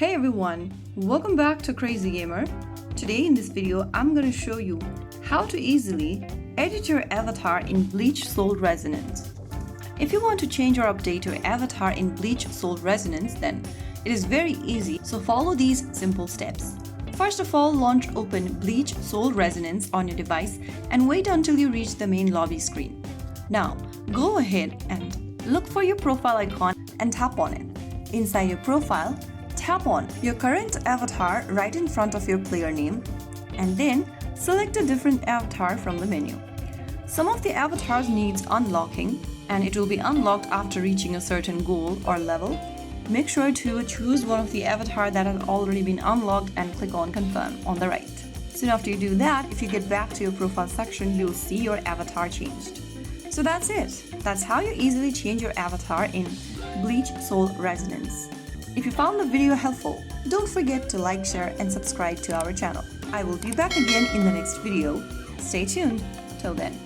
Hey everyone, welcome back to Crazy Gamer. Today in this video, I'm going to show you how to easily edit your avatar in Bleach Soul Resonance. If you want to change or update your avatar in Bleach Soul Resonance, then it is very easy, so follow these simple steps. First of all, launch open Bleach Soul Resonance on your device and wait until you reach the main lobby screen. Now, go ahead and look for your profile icon and tap on it. Inside your profile, tap on your current avatar right in front of your player name and then select a different avatar from the menu. Some of the avatars needs unlocking and it will be unlocked after reaching a certain goal or level. Make sure to choose one of the avatar that has already been unlocked and click on confirm on the right. Soon after you do that, if you get back to your profile section, you'll see your avatar changed. So that's it. That's how you easily change your avatar in Bleach Soul Resonance. If you found the video helpful, don't forget to like, share and subscribe to our channel. I will be back again in the next video. Stay tuned. Till then.